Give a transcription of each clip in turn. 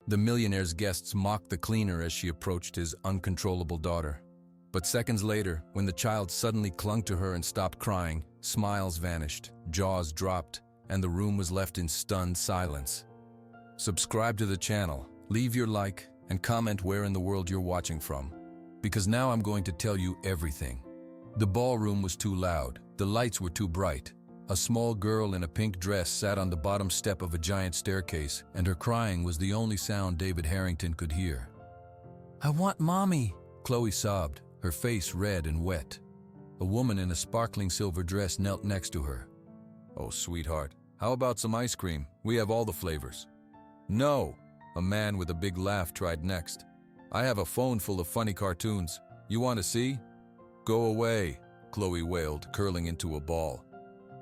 The Millionaire's guests mocked the cleaner as she approached his uncontrollable daughter. But seconds later, when the child suddenly clung to her and stopped crying, smiles vanished, jaws dropped, and the room was left in stunned silence. Subscribe to the channel, leave your like, and comment where in the world you're watching from. Because now I'm going to tell you everything. The ballroom was too loud, the lights were too bright. A small girl in a pink dress sat on the bottom step of a giant staircase, and her crying was the only sound David Harrington could hear. "I want mommy," Chloe sobbed, her face red and wet. A woman in a sparkling silver dress knelt next to her. "Oh, sweetheart, how about some ice cream? We have all the flavors." "No," a man with a big laugh tried next. "I have a phone full of funny cartoons. You want to see?" "Go away," Chloe wailed, curling into a ball.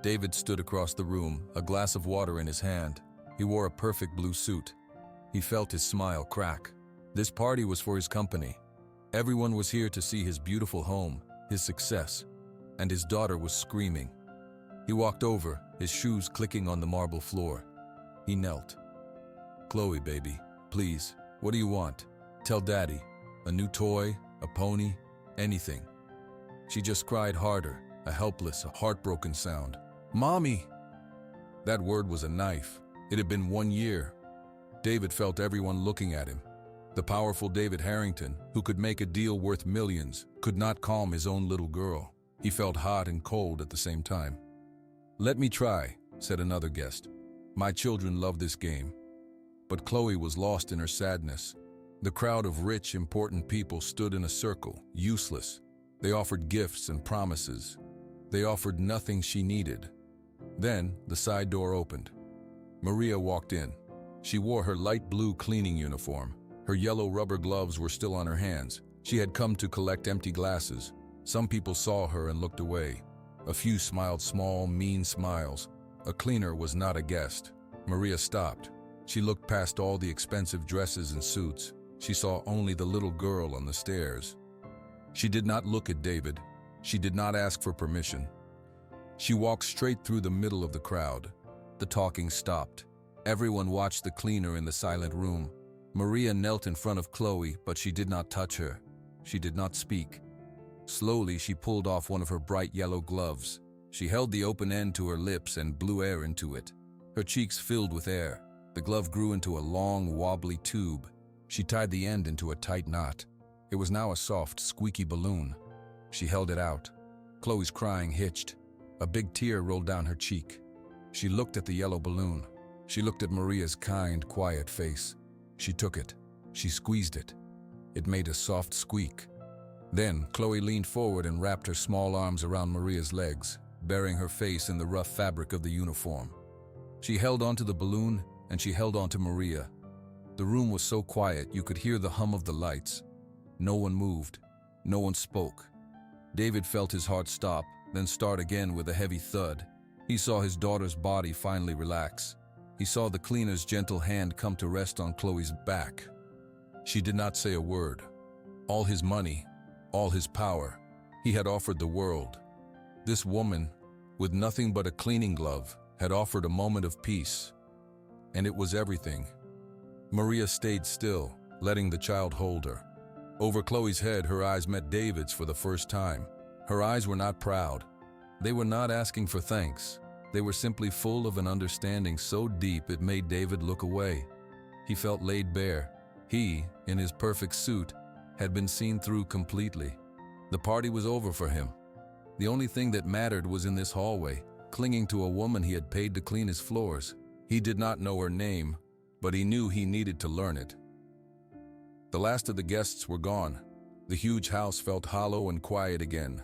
David stood across the room, a glass of water in his hand. He wore a perfect blue suit. He felt his smile crack. This party was for his company. Everyone was here to see his beautiful home, his success, and his daughter was screaming. He walked over, his shoes clicking on the marble floor. He knelt. "Chloe, baby, please, what do you want? Tell Daddy. A new toy, a pony, anything." She just cried harder, a helpless, a heartbroken sound. "Mommy!" That word was a knife. It had been 1 year. David felt everyone looking at him. The powerful David Harrington, who could make a deal worth millions, could not calm his own little girl. He felt hot and cold at the same time. "Let me try," said another guest. "My children love this game." But Chloe was lost in her sadness. The crowd of rich, important people stood in a circle, useless. They offered gifts and promises. They offered nothing she needed. Then, the side door opened. Maria walked in. She wore her light blue cleaning uniform. Her yellow rubber gloves were still on her hands. She had come to collect empty glasses. Some people saw her and looked away. A few smiled small, mean smiles. A cleaner was not a guest. Maria stopped. She looked past all the expensive dresses and suits. She saw only the little girl on the stairs. She did not look at David. She did not ask for permission. She walked straight through the middle of the crowd. The talking stopped. Everyone watched the cleaner in the silent room. Maria knelt in front of Chloe, but she did not touch her. She did not speak. Slowly, she pulled off one of her bright yellow gloves. She held the open end to her lips and blew air into it. Her cheeks filled with air. The glove grew into a long, wobbly tube. She tied the end into a tight knot. It was now a soft, squeaky balloon. She held it out. Chloe's crying hitched. A big tear rolled down her cheek. She looked at the yellow balloon. She looked at Maria's kind, quiet face. She took it. She squeezed it. It made a soft squeak. Then, Chloe leaned forward and wrapped her small arms around Maria's legs, burying her face in the rough fabric of the uniform. She held onto the balloon, and she held onto Maria. The room was so quiet you could hear the hum of the lights. No one moved. No one spoke. David felt his heart stop, then start again with a heavy thud. He saw his daughter's body finally relax. He saw the cleaner's gentle hand come to rest on Chloe's back. She did not say a word. All his money, all his power, he had offered the world. This woman, with nothing but a cleaning glove, had offered a moment of peace. And it was everything. Maria stayed still, letting the child hold her. Over Chloe's head, her eyes met David's for the first time. Her eyes were not proud. They were not asking for thanks. They were simply full of an understanding so deep it made David look away. He felt laid bare. He, in his perfect suit, had been seen through completely. The party was over for him. The only thing that mattered was in this hallway, clinging to a woman he had paid to clean his floors. He did not know her name, but he knew he needed to learn it. The last of the guests were gone. The huge house felt hollow and quiet again.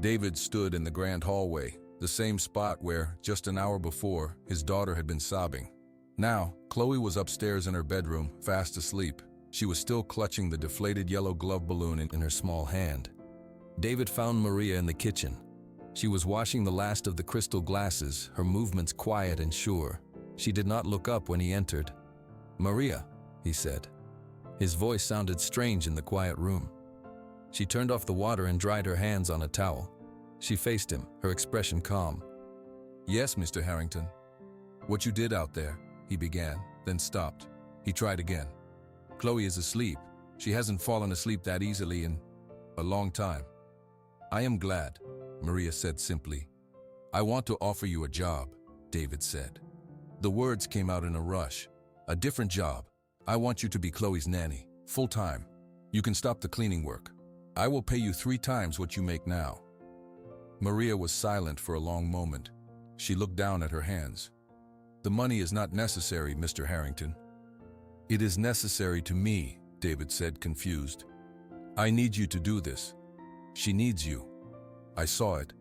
David stood in the grand hallway, the same spot where, just an hour before, his daughter had been sobbing. Now, Chloe was upstairs in her bedroom, fast asleep. She was still clutching the deflated yellow glove balloon in her small hand. David found Maria in the kitchen. She was washing the last of the crystal glasses, her movements quiet and sure. She did not look up when he entered. "Maria," he said. His voice sounded strange in the quiet room. She turned off the water and dried her hands on a towel. She faced him, her expression calm. "Yes, Mr. Harrington." "What you did out there," he began, then stopped. He tried again. Chloe is asleep. She hasn't fallen asleep that easily in a long time. I am glad, Maria said simply. I want to offer you a job, David said. The words came out in a rush. A different job. I want you to be Chloe's nanny, full-time. You can stop the cleaning work. I will pay you 3 times what you make now. Maria was silent for a long moment. She looked down at her hands. The money is not necessary, Mr. Harrington. It is necessary to me, David said, confused. I need you to do this. She needs you. I saw it.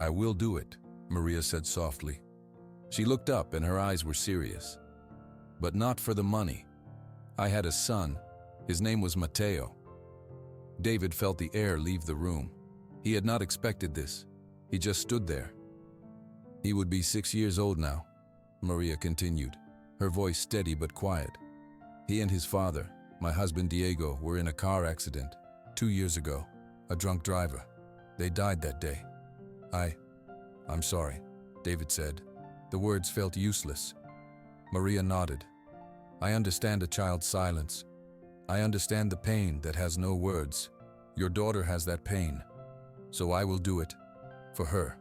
I will do it, Maria said softly. She looked up and her eyes were serious. But not for the money. I had a son. His name was Matteo. David felt the air leave the room. He had not expected this. He just stood there. He would be 6 years old now, Maria continued, her voice steady but quiet. He and his father, my husband Diego, were in a car accident 2 years ago. A drunk driver. They died that day. I'm sorry, David said. The words felt useless. Maria nodded. I understand a child's silence. I understand the pain that has no words. Your daughter has that pain. So I will do it. For her.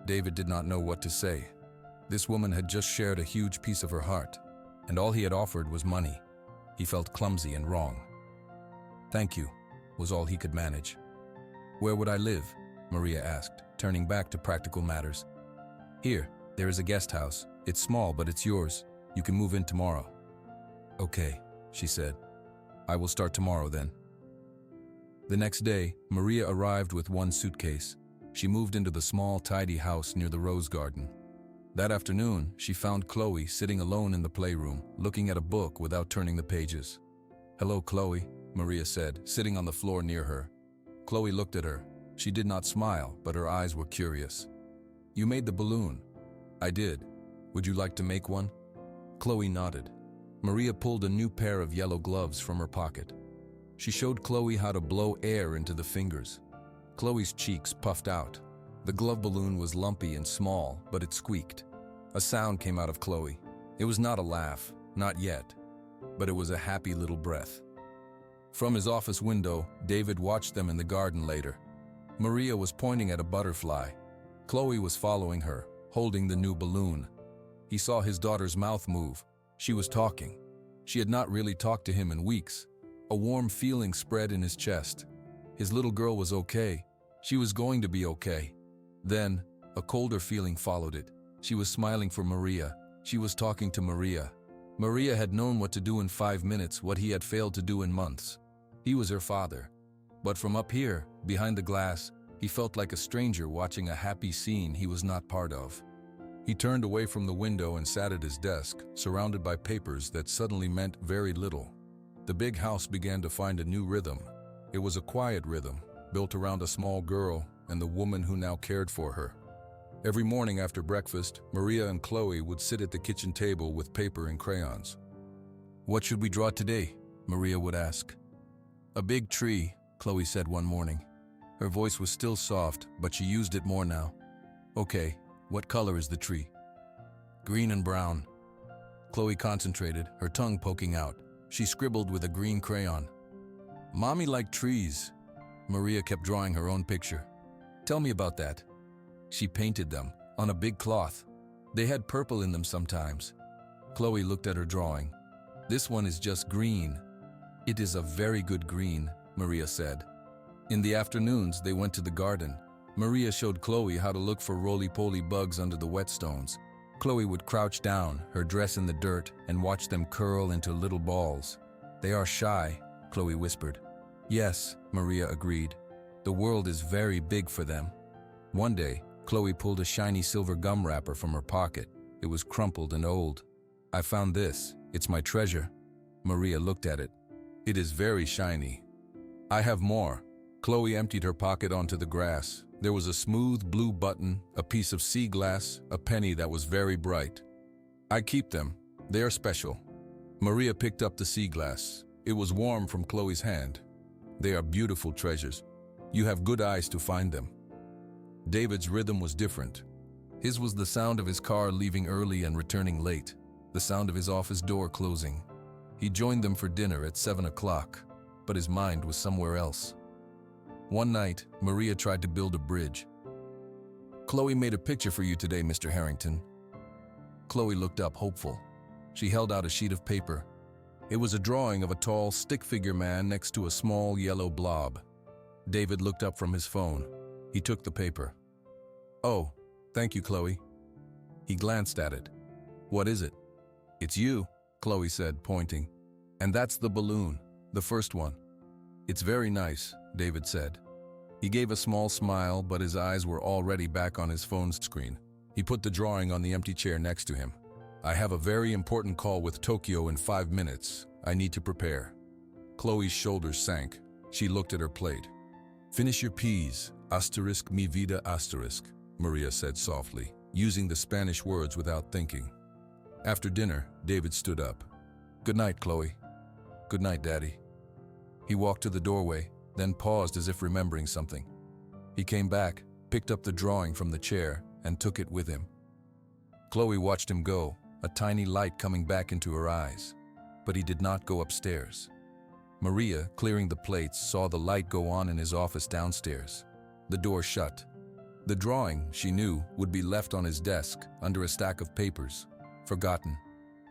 David did not know what to say. This woman had just shared a huge piece of her heart, and all he had offered was money. He felt clumsy and wrong. Thank you, was all he could manage. Where would I live? Maria asked, turning back to practical matters. Here, there is a guest house. It's small, but it's yours. You can move in tomorrow. Okay, she said. I will start tomorrow then. The next day, Maria arrived with 1 suitcase. She moved into the small, tidy house near the rose garden. That afternoon, she found Chloe sitting alone in the playroom, looking at a book without turning the pages. Hello, Chloe, Maria said, sitting on the floor near her. Chloe looked at her. She did not smile, but her eyes were curious. You made the balloon. I did. Would you like to make one? Chloe nodded. Maria pulled a new pair of yellow gloves from her pocket. She showed Chloe how to blow air into the fingers. Chloe's cheeks puffed out. The glove balloon was lumpy and small, but it squeaked. A sound came out of Chloe. It was not a laugh, not yet, but it was a happy little breath. From his office window, David watched them in the garden later. Maria was pointing at a butterfly. Chloe was following her, holding the new balloon. He saw his daughter's mouth move. She was talking. She had not really talked to him in weeks. A warm feeling spread in his chest. His little girl was okay. She was going to be okay. Then, a colder feeling followed it. She was smiling for Maria. She was talking to Maria. Maria had known what to do in 5 minutes, what he had failed to do in months. He was her father. But from up here, behind the glass, he felt like a stranger watching a happy scene he was not part of. He turned away from the window and sat at his desk, surrounded by papers that suddenly meant very little. The big house began to find a new rhythm. It was a quiet rhythm, built around a small girl and the woman who now cared for her. Every morning after breakfast, Maria and Chloe would sit at the kitchen table with paper and crayons. What should we draw today? Maria would ask. A big tree, Chloe said one morning. Her voice was still soft, but she used it more now. Okay, what color is the tree? Green and brown. Chloe concentrated, her tongue poking out. She scribbled with a green crayon. Mommy liked trees. Maria kept drawing her own picture. Tell me about that. She painted them, on a big cloth. They had purple in them sometimes. Chloe looked at her drawing. This one is just green. It is a very good green, Maria said. In the afternoons, they went to the garden. Maria showed Chloe how to look for roly-poly bugs under the whetstones. Chloe would crouch down, her dress in the dirt, and watch them curl into little balls. They are shy, Chloe whispered. Yes, Maria agreed. The world is very big for them. One day, Chloe pulled a shiny silver gum wrapper from her pocket. It was crumpled and old. I found this. It's my treasure. Maria looked at it. It is very shiny. I have more. Chloe emptied her pocket onto the grass. There was a smooth blue button, a piece of sea glass, a penny that was very bright. I keep them. They are special. Maria picked up the sea glass. It was warm from Chloe's hand. They are beautiful treasures. You have good eyes to find them. David's rhythm was different. His was the sound of his car leaving early and returning late, the sound of his office door closing. He joined them for dinner at 7 o'clock, but his mind was somewhere else. One night, Maria tried to build a bridge. "Chloe made a picture for you today, Mr. Harrington." Chloe looked up, hopeful. She held out a sheet of paper. It was a drawing of a tall, stick-figure man next to a small, yellow blob. David looked up from his phone. He took the paper. "Oh, thank you, Chloe." He glanced at it. "What is it?" "It's you," Chloe said, pointing. "And that's the balloon, the first one." "It's very nice," David said. He gave a small smile, but his eyes were already back on his phone's screen. He put the drawing on the empty chair next to him. "I have a very important call with Tokyo in 5 minutes. I need to prepare." Chloe's shoulders sank. She looked at her plate. "Finish your peas, asterisk mi vida asterisk," Maria said softly, using the Spanish words without thinking. After dinner, David stood up. "Good night, Chloe." "Good night, Daddy." He walked to the doorway, then paused as if remembering something. He came back, picked up the drawing from the chair, and took it with him. Chloe watched him go, a tiny light coming back into her eyes. But he did not go upstairs. Maria, clearing the plates, saw the light go on in his office downstairs. The door shut. The drawing, she knew, would be left on his desk, under a stack of papers, forgotten.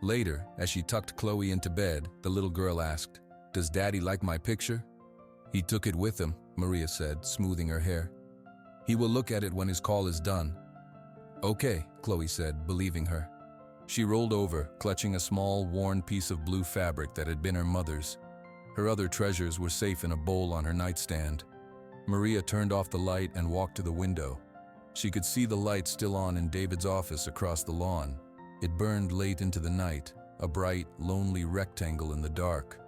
Later, as she tucked Chloe into bed, the little girl asked, "Does Daddy like my picture?" "He took it with him," Maria said, smoothing her hair. "He will look at it when his call is done." "Okay," Chloe said, believing her. She rolled over, clutching a small, worn piece of blue fabric that had been her mother's. Her other treasures were safe in a bowl on her nightstand. Maria turned off the light and walked to the window. She could see the light still on in David's office across the lawn. It burned late into the night, a bright, lonely rectangle in the dark.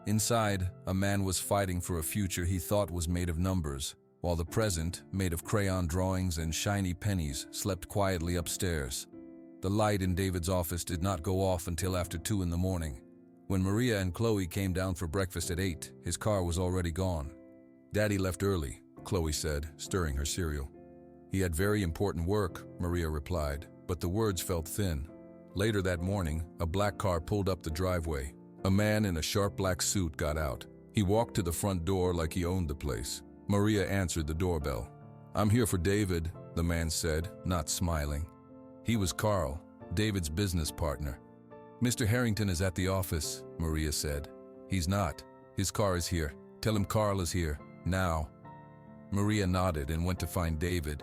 Inside, a man was fighting for a future he thought was made of numbers, while the present, made of crayon drawings and shiny pennies, slept quietly upstairs. The light in David's office did not go off until after 2 in the morning. When Maria and Chloe came down for breakfast at 8, his car was already gone. "Daddy left early," Chloe said, stirring her cereal. "He had very important work," Maria replied, but the words felt thin. Later that morning, a black car pulled up the driveway. A man in a sharp black suit got out. He walked to the front door like he owned the place. Maria answered the doorbell. "I'm here for David," the man said, not smiling. He was Carl, David's business partner. "Mr. Harrington is at the office," Maria said. "He's not. His car is here. Tell him Carl is here, now." Maria nodded and went to find David.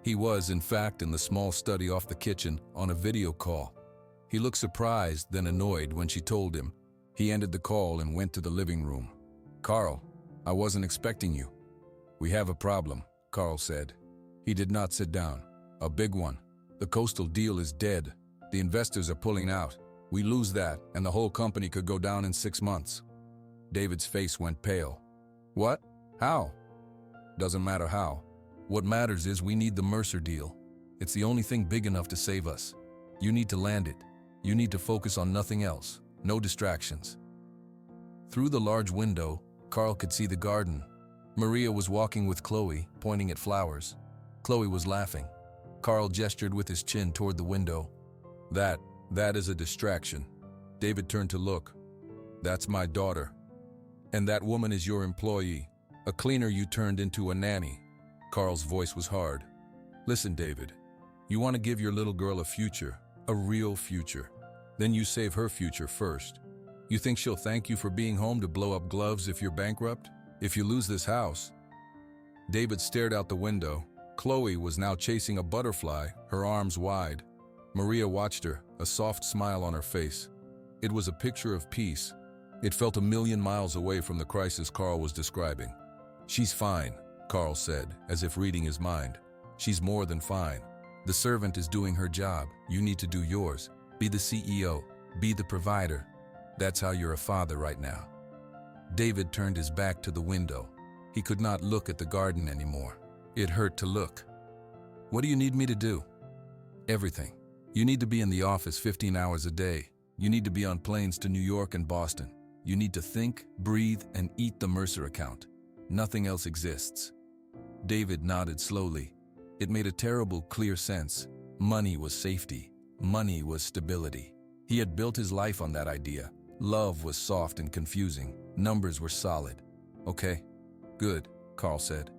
He was, in fact, in the small study off the kitchen, on a video call. He looked surprised, then annoyed when she told him. He ended the call and went to the living room. "Carl, I wasn't expecting you." "We have a problem," Carl said. He did not sit down. "A big one. The coastal deal is dead. The investors are pulling out. We lose that, and the whole company could go down in 6 months." David's face went pale. "What? How?" "Doesn't matter how. What matters is we need the Mercer deal. It's the only thing big enough to save us. You need to land it. You need to focus on nothing else. No distractions." Through the large window, Carl could see the garden. Maria was walking with Chloe, pointing at flowers. Chloe was laughing. Carl gestured with his chin toward the window. That is a distraction." David turned to look. "That's my daughter. And that woman is your employee. A cleaner you turned into a nanny." Carl's voice was hard. "Listen, David. You want to give your little girl a future, a real future. Then you save her future first. You think she'll thank you for being home to blow up gloves if you're bankrupt? If you lose this house?" David stared out the window. Chloe was now chasing a butterfly, her arms wide. Maria watched her, a soft smile on her face. It was a picture of peace. It felt a million miles away from the crisis Carl was describing. "She's fine," Carl said, as if reading his mind. "She's more than fine. The servant is doing her job. You need to do yours. Be the CEO. Be the provider. That's how you're a father right now." David turned his back to the window. He could not look at the garden anymore. It hurt to look. "What do you need me to do?" "Everything. You need to be in the office 15 hours a day. You need to be on planes to New York and Boston. You need to think, breathe, and eat the Mercer account. Nothing else exists." David nodded slowly. It made a terrible, clear sense. Money was safety. Money was stability. He had built his life on that idea. Love was soft and confusing. Numbers were solid. Okay, good, Carl said.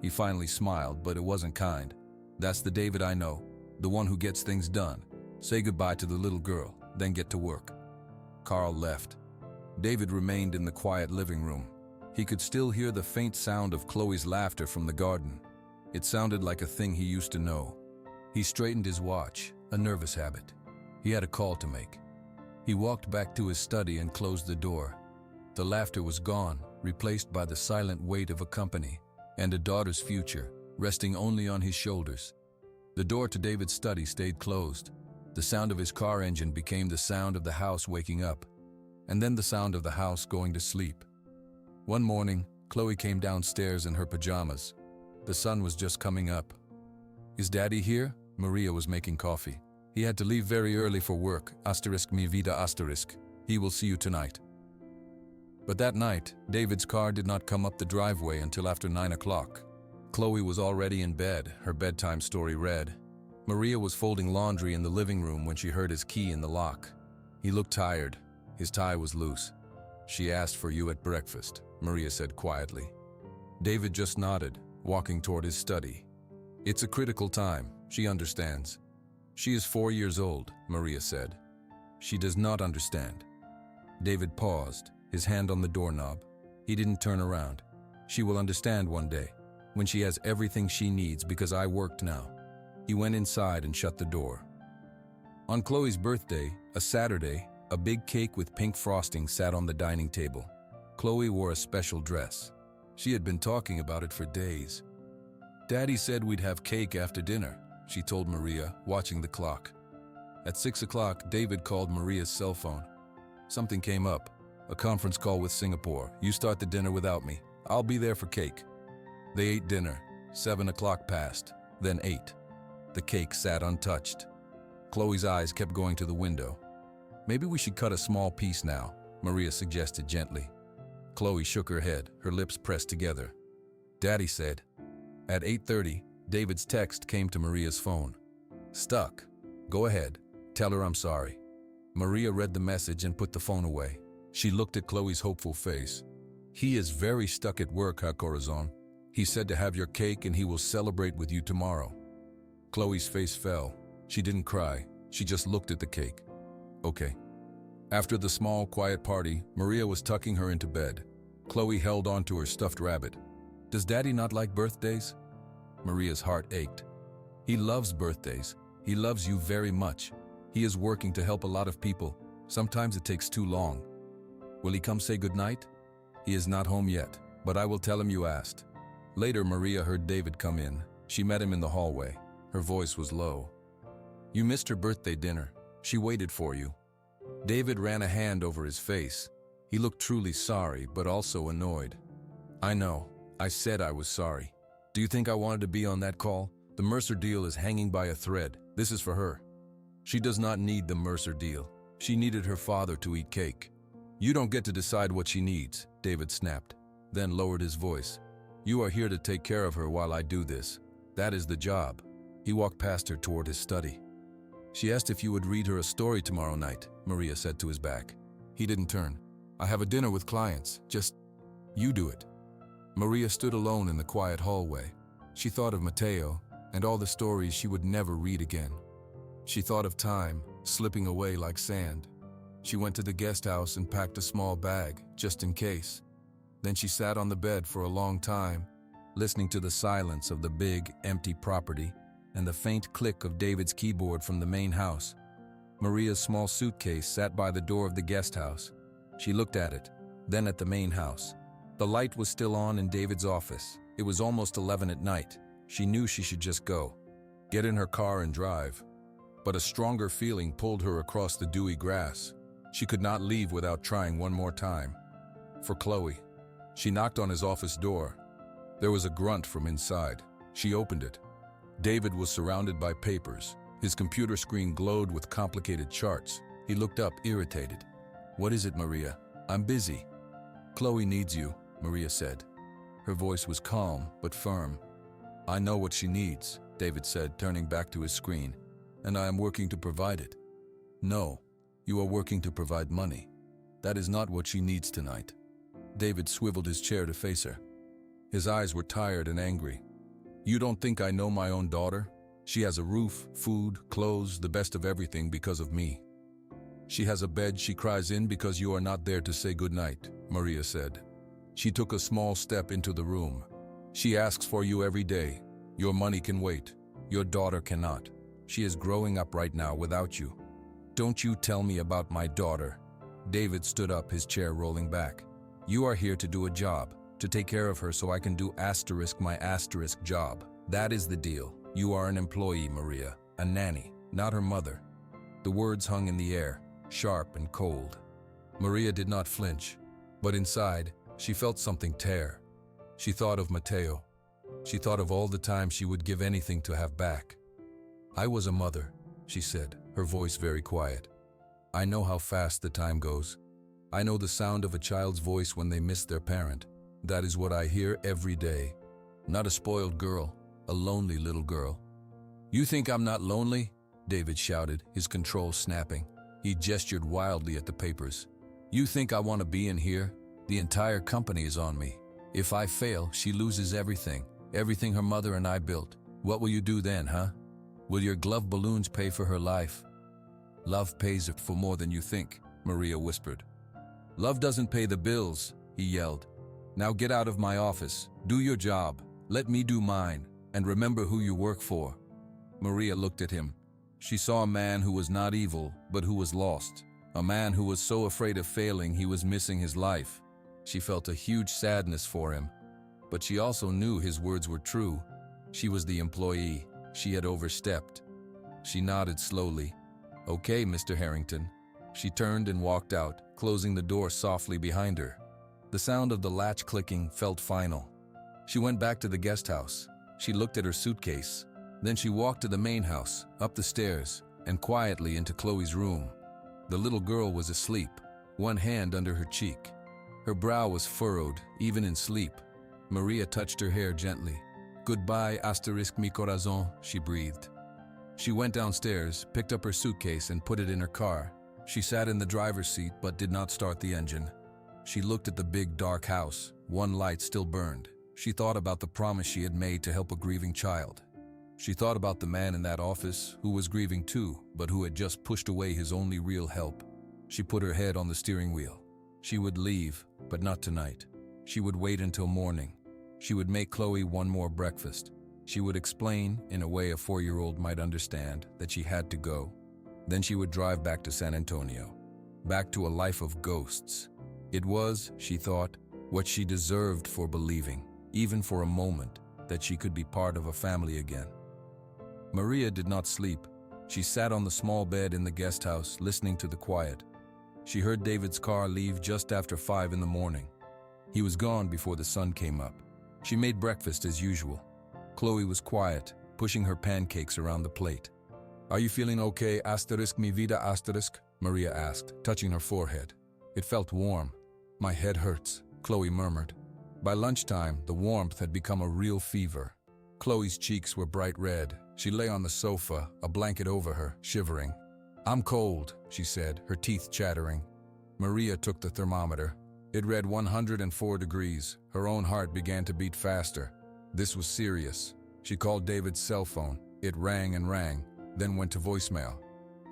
He finally smiled, but it wasn't kind. That's the David I know, the one who gets things done. Say goodbye to the little girl, then get to work. Carl left. David remained in the quiet living room. He could still hear the faint sound of Chloe's laughter from the garden. It sounded like a thing he used to know. He straightened his watch, a nervous habit. He had a call to make. He walked back to his study and closed the door. The laughter was gone, replaced by the silent weight of a company and a daughter's future, resting only on his shoulders. The door to David's study stayed closed. The sound of his car engine became the sound of the house waking up, and then the sound of the house going to sleep. One morning, Chloe came downstairs in her pajamas. The sun was just coming up. Is Daddy here? Maria was making coffee. He had to leave very early for work. Mi vida. He will see you tonight. But that night, David's car did not come up the driveway until after 9 o'clock. Chloe was already in bed, her bedtime story read. Maria was folding laundry in the living room when she heard his key in the lock. He looked tired. His tie was loose. She asked for you at breakfast, Maria said quietly. David just nodded, walking toward his study. It's a critical time, she understands. She is 4 years old, Maria said. She does not understand. David paused, his hand on the doorknob. He didn't turn around. She will understand one day, when she has everything she needs because I worked now. He went inside and shut the door. On Chloe's birthday, a Saturday, a big cake with pink frosting sat on the dining table. Chloe wore a special dress. She had been talking about it for days. Daddy said we'd have cake after dinner, she told Maria, watching the clock. At 6 o'clock, David called Maria's cell phone. Something came up, a conference call with Singapore. You start the dinner without me. I'll be there for cake. They ate dinner. 7 o'clock passed, then 8. The cake sat untouched. Chloe's eyes kept going to the window. Maybe we should cut a small piece now, Maria suggested gently. Chloe shook her head, her lips pressed together. Daddy said. At 8:30, David's text came to Maria's phone. Stuck. Go ahead. Tell her I'm sorry. Maria read the message and put the phone away. She looked at Chloe's hopeful face. He is very stuck at work, Corazon. He said to have your cake and he will celebrate with you tomorrow. Chloe's face fell. She didn't cry. She just looked at the cake. Okay. After the small, quiet party, Maria was tucking her into bed. Chloe held on to her stuffed rabbit. Does Daddy not like birthdays? Maria's heart ached. He loves birthdays. He loves you very much. He is working to help a lot of people. Sometimes it takes too long. Will he come say goodnight? He is not home yet, but I will tell him you asked. Later, Maria heard David come in. She met him in the hallway. Her voice was low. You missed her birthday dinner. She waited for you. David ran a hand over his face. He looked truly sorry, but also annoyed. I know. I said I was sorry. Do you think I wanted to be on that call? The Mercer deal is hanging by a thread. This is for her. She does not need the Mercer deal. She needed her father to eat cake. You don't get to decide what she needs, David snapped, then lowered his voice. You are here to take care of her while I do this. That is the job. He walked past her toward his study. She asked if you would read her a story tomorrow night, Maria said to his back. He didn't turn. I have a dinner with clients. Just, you do it. Maria stood alone in the quiet hallway. She thought of Mateo and all the stories she would never read again. She thought of time slipping away like sand. She went to the guest house and packed a small bag, just in case. Then she sat on the bed for a long time, listening to the silence of the big, empty property and the faint click of David's keyboard from the main house. Maria's small suitcase sat by the door of the guest house. She looked at it, then at the main house. The light was still on in David's office. It was almost 11 at night. She knew she should just go, get in her car and drive. But a stronger feeling pulled her across the dewy grass. She could not leave without trying one more time. For Chloe. She knocked on his office door. There was a grunt from inside. She opened it. David was surrounded by papers. His computer screen glowed with complicated charts. He looked up, irritated. What is it, Maria? I'm busy. Chloe needs you, Maria said. Her voice was calm but firm. I know what she needs, David said, turning back to his screen, and I am working to provide it. No, you are working to provide money. That is not what she needs tonight." David swiveled his chair to face her. His eyes were tired and angry. "You don't think I know my own daughter? She has a roof, food, clothes, the best of everything because of me. She has a bed she cries in because you are not there to say goodnight," Maria said. She took a small step into the room. "She asks for you every day. Your money can wait. Your daughter cannot. She is growing up right now without you. Don't you tell me about my daughter." David stood up, his chair rolling back. "You are here to do a job, to take care of her so I can do my job. That is the deal. You are an employee, Maria, a nanny, not her mother." The words hung in the air, sharp and cold. Maria did not flinch, but inside, she felt something tear. She thought of Matteo. She thought of all the time she would give anything to have back. "I was a mother," she said, her voice very quiet. "I know how fast the time goes. I know the sound of a child's voice when they miss their parent. That is what I hear every day. Not a spoiled girl, a lonely little girl." "You think I'm not lonely?" David shouted, his control snapping. He gestured wildly at the papers. "You think I want to be in here? The entire company is on me. If I fail, she loses everything her mother and I built. What will you do then, huh? Will your glove balloons pay for her life?" "Love pays for more than you think," Maria whispered. "Love doesn't pay the bills," he yelled. "Now get out of my office, do your job, let me do mine, and remember who you work for." Maria looked at him. She saw a man who was not evil, but who was lost. A man who was so afraid of failing he was missing his life. She felt a huge sadness for him, but she also knew his words were true. She was the employee. She had overstepped. She nodded slowly. "Okay, Mr. Harrington." She turned and walked out, closing the door softly behind her. The sound of the latch clicking felt final. She went back to the guest house. She looked at her suitcase. Then she walked to the main house, up the stairs, and quietly into Chloe's room. The little girl was asleep, one hand under her cheek. Her brow was furrowed, even in sleep. Maria touched her hair gently. "Goodbye, mi corazón," she breathed. She went downstairs, picked up her suitcase, and put it in her car. She sat in the driver's seat but did not start the engine. She looked at the big, dark house. One light still burned. She thought about the promise she had made to help a grieving child. She thought about the man in that office who was grieving too, but who had just pushed away his only real help. She put her head on the steering wheel. She would leave, but not tonight. She would wait until morning. She would make Chloe one more breakfast. She would explain, in a way a 4-year-old might understand, that she had to go. Then she would drive back to San Antonio, back to a life of ghosts. It was, she thought, what she deserved for believing, even for a moment, that she could be part of a family again. Maria did not sleep. She sat on the small bed in the guest house, listening to the quiet. She heard David's car leave just after 5 in the morning. He was gone before the sun came up. She made breakfast as usual. Chloe was quiet, pushing her pancakes around the plate. "Are you feeling okay, mi vida, Maria asked, touching her forehead. It felt warm. "My head hurts," Chloe murmured. By lunchtime, the warmth had become a real fever. Chloe's cheeks were bright red. She lay on the sofa, a blanket over her, shivering. "I'm cold," she said, her teeth chattering. Maria took the thermometer. It read 104 degrees. Her own heart began to beat faster. This was serious. She called David's cell phone. It rang and rang, then went to voicemail.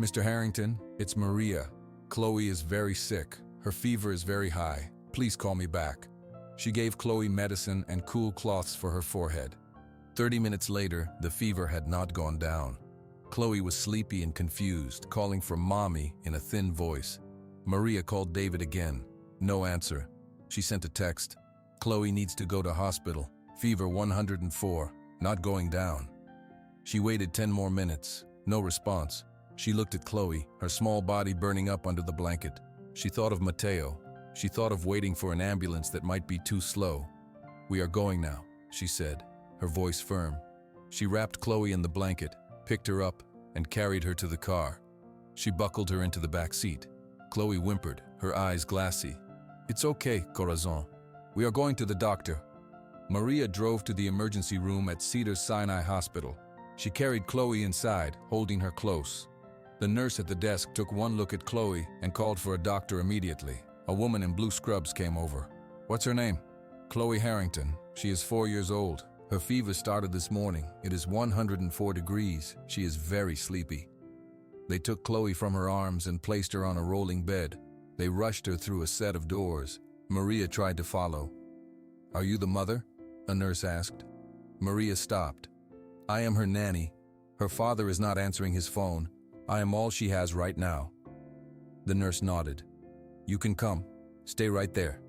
"Mr. Harrington, it's Maria. Chloe is very sick. Her fever is very high. Please call me back." She gave Chloe medicine and cool cloths for her forehead. 30 minutes later, the fever had not gone down. Chloe was sleepy and confused, calling for Mommy in a thin voice. Maria called David again. No answer. She sent a text. "Chloe needs to go to hospital. Fever 104, not going down." She waited 10 more minutes. No response. She looked at Chloe, her small body burning up under the blanket. She thought of Matteo. She thought of waiting for an ambulance that might be too slow. "We are going now," she said, her voice firm. She wrapped Chloe in the blanket, picked her up, and carried her to the car. She buckled her into the back seat. Chloe whimpered, her eyes glassy. "It's okay, corazón. We are going to the doctor." Maria drove to the emergency room at Cedars-Sinai Hospital. She carried Chloe inside, holding her close. The nurse at the desk took one look at Chloe and called for a doctor immediately. A woman in blue scrubs came over. "What's her name?" "Chloe Harrington. She is 4 years old. Her fever started this morning. It is 104 degrees. She is very sleepy." They took Chloe from her arms and placed her on a rolling bed. They rushed her through a set of doors. Maria tried to follow. "Are you the mother?" a nurse asked. Maria stopped. "I am her nanny. Her father is not answering his phone. I am all she has right now." The nurse nodded. "You can come. Stay right there."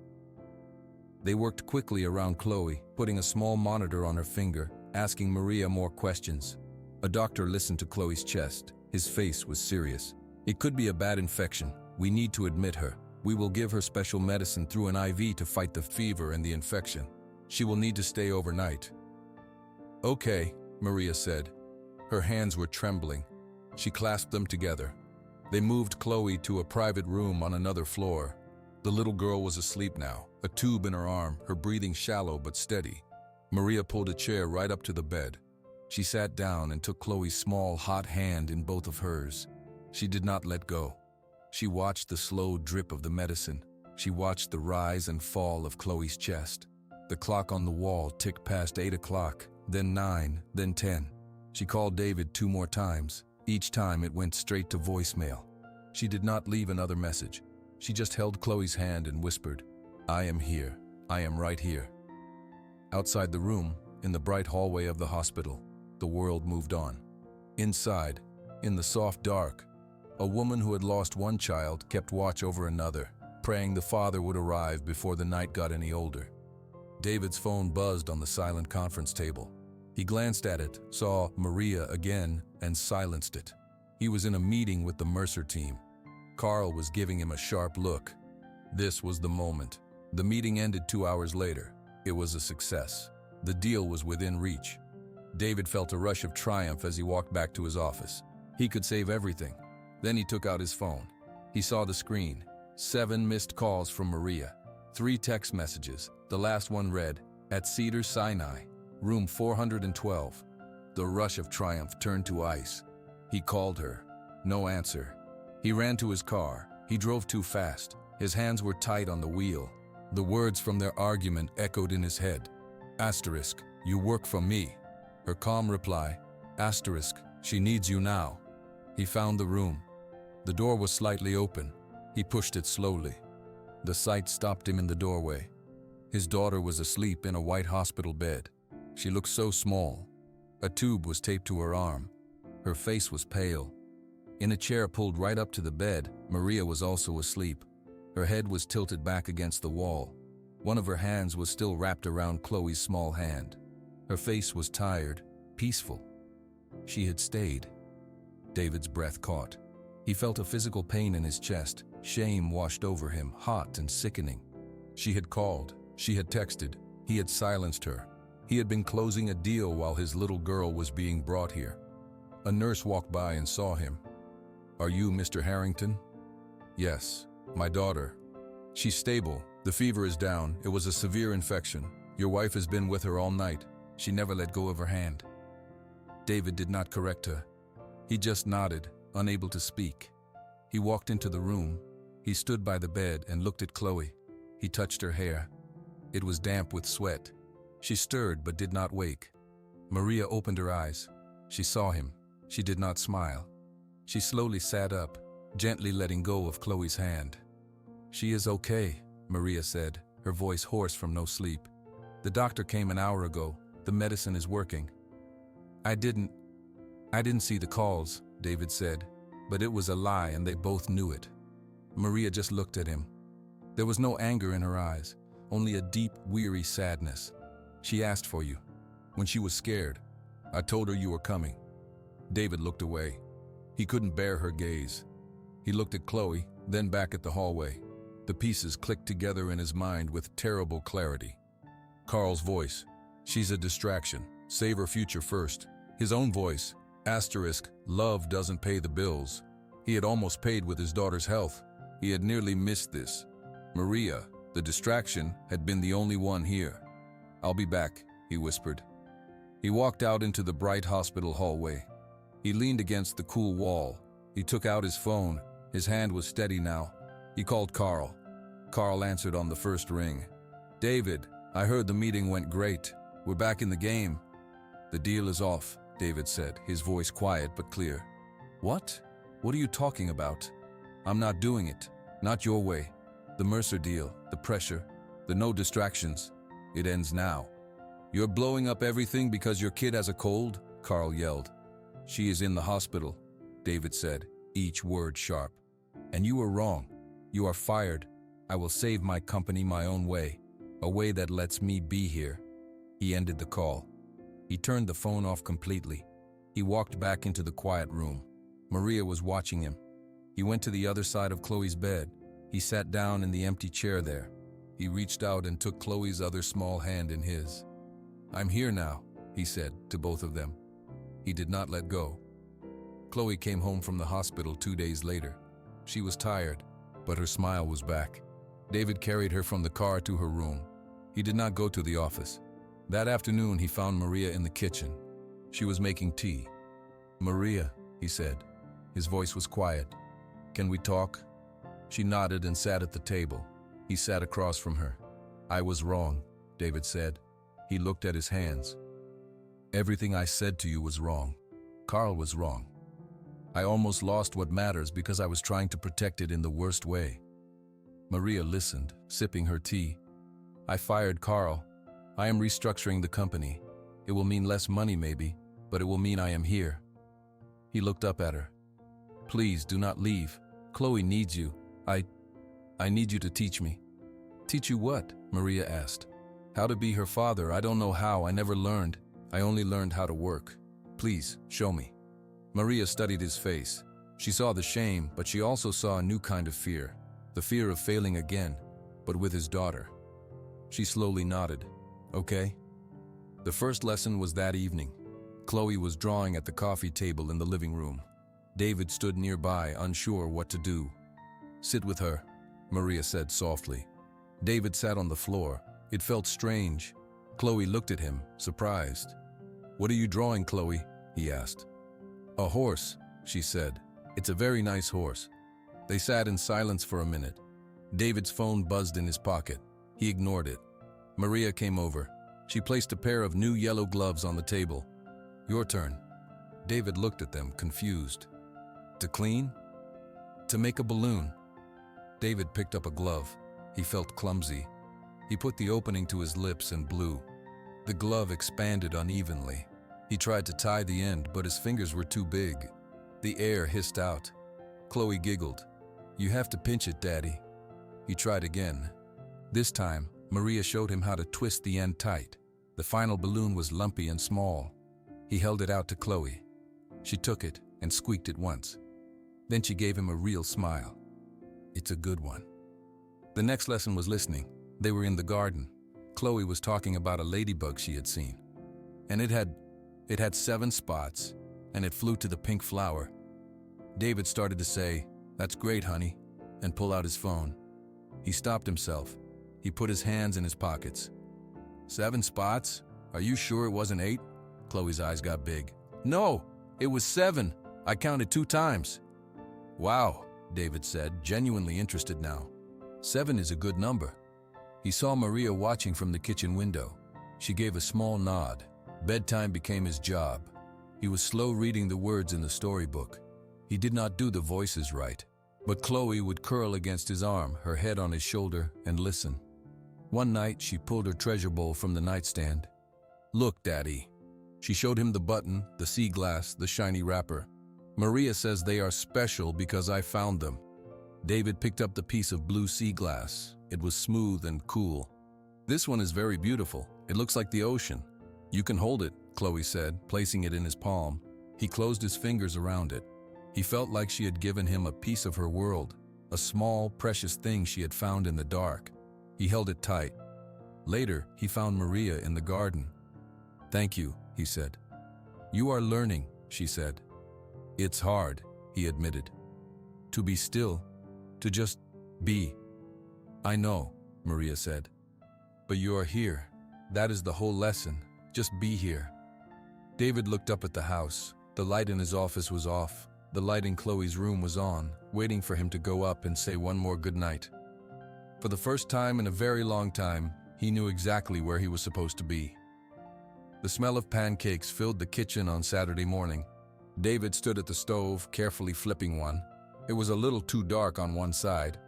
They worked quickly around Chloe, putting a small monitor on her finger, asking Maria more questions. A doctor listened to Chloe's chest. His face was serious. "It could be a bad infection. We need to admit her. We will give her special medicine through an IV to fight the fever and the infection. She will need to stay overnight." "Okay," Maria said. Her hands were trembling. She clasped them together. They moved Chloe to a private room on another floor. The little girl was asleep now, a tube in her arm, her breathing shallow but steady. Maria pulled a chair right up to the bed. She sat down and took Chloe's small, hot hand in both of hers. She did not let go. She watched the slow drip of the medicine. She watched the rise and fall of Chloe's chest. The clock on the wall ticked past 8 o'clock, then 9, then 10. She called David 2 more times. Each time it went straight to voicemail. She did not leave another message. She just held Chloe's hand and whispered, "I am here. I am right here." Outside the room, in the bright hallway of the hospital, the world moved on. Inside, in the soft dark, a woman who had lost one child kept watch over another, praying the father would arrive before the night got any older. David's phone buzzed on the silent conference table. He glanced at it, saw Maria again, and silenced it. He was in a meeting with the Mercer team. Carl was giving him a sharp look. This was the moment. The meeting ended 2 hours later. It was a success. The deal was within reach. David felt a rush of triumph as he walked back to his office. He could save everything. Then he took out his phone. He saw the screen. 7 missed calls from Maria. 3 text messages. The last one read, "At Cedars-Sinai, room 412. The rush of triumph turned to ice. He called her. No answer. He ran to his car. He drove too fast. His hands were tight on the wheel. The words from their argument echoed in his head. Asterisk, "You work for me." Her calm reply, Asterisk, "She needs you now." He found the room. The door was slightly open. He pushed it slowly. The sight stopped him in the doorway. His daughter was asleep in a white hospital bed. She looked so small. A tube was taped to her arm. Her face was pale. In a chair pulled right up to the bed, Maria was also asleep. Her head was tilted back against the wall. One of her hands was still wrapped around Chloe's small hand. Her face was tired, peaceful. She had stayed. David's breath caught. He felt a physical pain in his chest. Shame washed over him, hot and sickening. She had called. She had texted. He had silenced her. He had been closing a deal while his little girl was being brought here. A nurse walked by and saw him. "Are you Mr. Harrington?" "Yes, my daughter. She's stable. The fever is down. It was a severe infection. Your wife has been with her all night. She never let go of her hand." David did not correct her. He just nodded, unable to speak. He walked into the room. He stood by the bed and looked at Chloe. He touched her hair. It was damp with sweat. She stirred but did not wake. Maria opened her eyes. She saw him. She did not smile. She slowly sat up, gently letting go of Chloe's hand. "She is okay," Maria said, her voice hoarse from no sleep. "The doctor came an hour ago. The medicine is working." I didn't see the calls," David said, but it was a lie and they both knew it. Maria just looked at him. There was no anger in her eyes, only a deep, weary sadness. "She asked for you. When she was scared, I told her you were coming." David looked away. He couldn't bear her gaze. He looked at Chloe, then back at the hallway. The pieces clicked together in his mind with terrible clarity. Carl's voice, "She's a distraction. Save her future first." His own voice, Asterisk, "Love doesn't pay the bills." He had almost paid with his daughter's health. He had nearly missed this. Maria, the distraction, had been the only one here. "I'll be back," he whispered. He walked out into the bright hospital hallway. He leaned against the cool wall. He took out his phone. His hand was steady now. He called Carl. Carl answered on the first ring. "David, I heard the meeting went great. We're back in the game." "The deal is off," David said, his voice quiet but clear. "What? What are you talking about?" "I'm not doing it. Not your way. The Mercer deal, the pressure, the no distractions. It ends now." "You're blowing up everything because your kid has a cold?" Carl yelled. "She is in the hospital," David said, each word sharp. "And you were wrong. You are fired. I will save my company my own way, a way that lets me be here." He ended the call. He turned the phone off completely. He walked back into the quiet room. Maria was watching him. He went to the other side of Chloe's bed. He sat down in the empty chair there. He reached out and took Chloe's other small hand in his. "I'm here now," he said to both of them. He did not let go. Chloe came home from the hospital 2 days later. She was tired, but her smile was back. David carried her from the car to her room. He did not go to the office. That afternoon, he found Maria in the kitchen. She was making tea. "Maria," he said. His voice was quiet. "Can we talk?" She nodded and sat at the table. He sat across from her. "I was wrong," David said. He looked at his hands. "Everything I said to you was wrong. Carl was wrong. I almost lost what matters because I was trying to protect it in the worst way." Maria listened, sipping her tea. "I fired Carl. I am restructuring the company. It will mean less money maybe, but it will mean I am here." He looked up at her. "Please do not leave. Chloe needs you. I need you to teach me." "Teach you what?" Maria asked. "How to be her father. I don't know how. I never learned. I only learned how to work. Please, show me." Maria studied his face. She saw the shame, but she also saw a new kind of fear. The fear of failing again, but with his daughter. She slowly nodded. "Okay." The first lesson was that evening. Chloe was drawing at the coffee table in the living room. David stood nearby, unsure what to do. "Sit with her," Maria said softly. David sat on the floor. It felt strange. Chloe looked at him, surprised. "What are you drawing, Chloe?" he asked. "A horse," she said. "It's a very nice horse." They sat in silence for a minute. David's phone buzzed in his pocket. He ignored it. Maria came over. She placed a pair of new yellow gloves on the table. "Your turn." David looked at them, confused. "To clean?" "To make a balloon." David picked up a glove. He felt clumsy. He put the opening to his lips and blew. The glove expanded unevenly. He tried to tie the end, but his fingers were too big. The air hissed out. Chloe giggled. "You have to pinch it, Daddy." He tried again. This time, Maria showed him how to twist the end tight. The final balloon was lumpy and small. He held it out to Chloe. She took it and squeaked it once. Then she gave him a real smile. "It's a good one." The next lesson was listening. They were in the garden. Chloe was talking about a ladybug she had seen. And it had 7 spots, and it flew to the pink flower. David started to say, "That's great, honey," and pull out his phone. He stopped himself. He put his hands in his pockets. 7 spots? Are you sure it wasn't 8? Chloe's eyes got big. "No, it was 7. I counted 2 times. "Wow," David said, genuinely interested now. 7 is a good number. He saw Maria watching from the kitchen window. She gave a small nod. Bedtime became his job. He was slow reading the words in the storybook. He did not do the voices right, but Chloe would curl against his arm, her head on his shoulder, and listen. One night, she pulled her treasure bowl from the nightstand. "Look, Daddy." She showed him the button, the sea glass, the shiny wrapper. "Maria says they are special because I found them." David picked up the piece of blue sea glass. It was smooth and cool. "This one is very beautiful. It looks like the ocean." "You can hold it," Chloe said, placing it in his palm. He closed his fingers around it. He felt like she had given him a piece of her world, a small, precious thing she had found in the dark. He held it tight. Later, he found Maria in the garden. "Thank you," he said. "You are learning," she said. "It's hard," he admitted. "To be still, to just be." "I know," Maria said. "But you are here. That is the whole lesson. Just be here." David looked up at the house. The light in his office was off. The light in Chloe's room was on, waiting for him to go up and say one more good night. For the first time in a very long time, he knew exactly where he was supposed to be. The smell of pancakes filled the kitchen on Saturday morning. David stood at the stove, carefully flipping one. It was a little too dark on one side.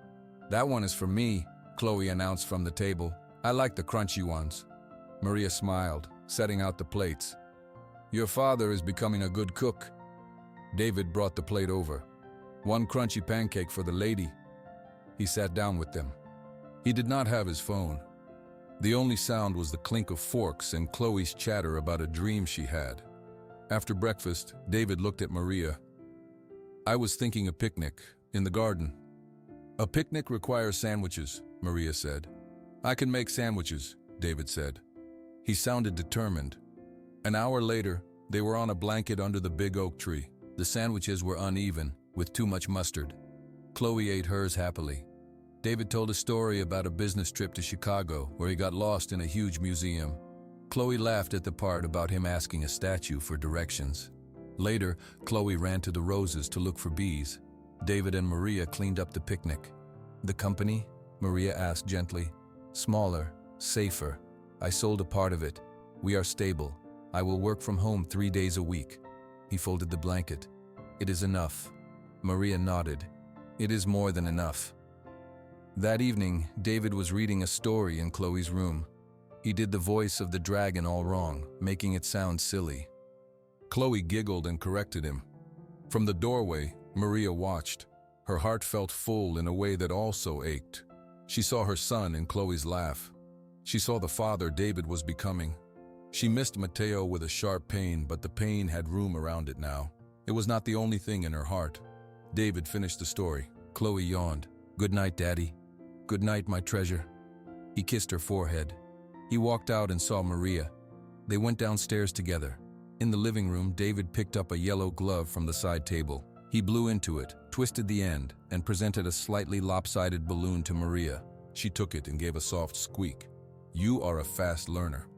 "That one is for me," Chloe announced from the table. "I like the crunchy ones." Maria smiled, setting out the plates. "Your father is becoming a good cook." David brought the plate over. "One crunchy pancake for the lady." He sat down with them. He did not have his phone. The only sound was the clink of forks and Chloe's chatter about a dream she had. After breakfast, David looked at Maria. "I was thinking a picnic, in the garden." "A picnic requires sandwiches," Maria said. "I can make sandwiches," David said. He sounded determined. An hour later, they were on a blanket under the big oak tree. The sandwiches were uneven, with too much mustard. Chloe ate hers happily. David told a story about a business trip to Chicago where he got lost in a huge museum. Chloe laughed at the part about him asking a statue for directions. Later, Chloe ran to the roses to look for bees. David and Maria cleaned up the picnic. "The company?" Maria asked gently. "Smaller, safer. I sold a part of it. We are stable. I will work from home 3 days a week." He folded the blanket. "It is enough." Maria nodded. "It is more than enough." That evening, David was reading a story in Chloe's room. He did the voice of the dragon all wrong, making it sound silly. Chloe giggled and corrected him. From the doorway, Maria watched. Her heart felt full in a way that also ached. She saw her son in Chloe's laugh. She saw the father David was becoming. She missed Mateo with a sharp pain, but the pain had room around it now. It was not the only thing in her heart. David finished the story. Chloe yawned. "Good night, Daddy." "Good night, my treasure." He kissed her forehead. He walked out and saw Maria. They went downstairs together. In the living room, David picked up a yellow glove from the side table. He blew into it, twisted the end, and presented a slightly lopsided balloon to Maria. She took it and gave a soft squeak. "You are a fast learner."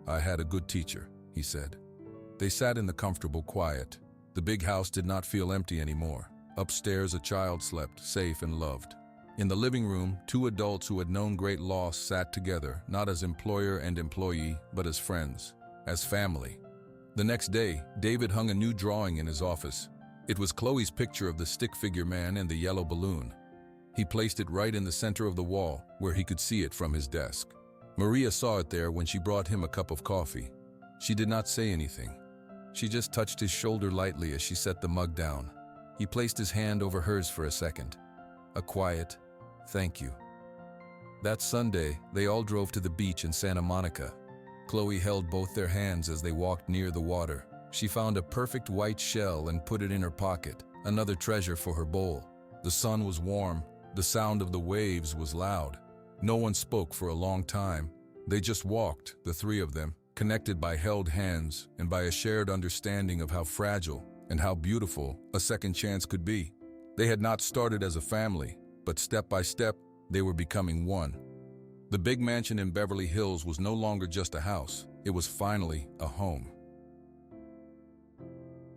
"I had a good teacher," he said. They sat in the comfortable quiet. The big house did not feel empty anymore. Upstairs, a child slept, safe and loved. In the living room, two adults who had known great loss sat together, not as employer and employee, but as friends, as family. The next day, David hung a new drawing in his office. It was Chloe's picture of the stick figure man and the yellow balloon. He placed it right in the center of the wall, where he could see it from his desk. Maria saw it there when she brought him a cup of coffee. She did not say anything. She just touched his shoulder lightly as she set the mug down. He placed his hand over hers for a second. A quiet, "Thank you." That Sunday, they all drove to the beach in Santa Monica. Chloe held both their hands as they walked near the water. She found a perfect white shell and put it in her pocket, another treasure for her bowl. The sun was warm. The sound of the waves was loud. No one spoke for a long time. They just walked, the three of them, connected by held hands and by a shared understanding of how fragile and how beautiful a second chance could be. They had not started as a family, but step by step, they were becoming one. The big mansion in Beverly Hills was no longer just a house. It was finally a home.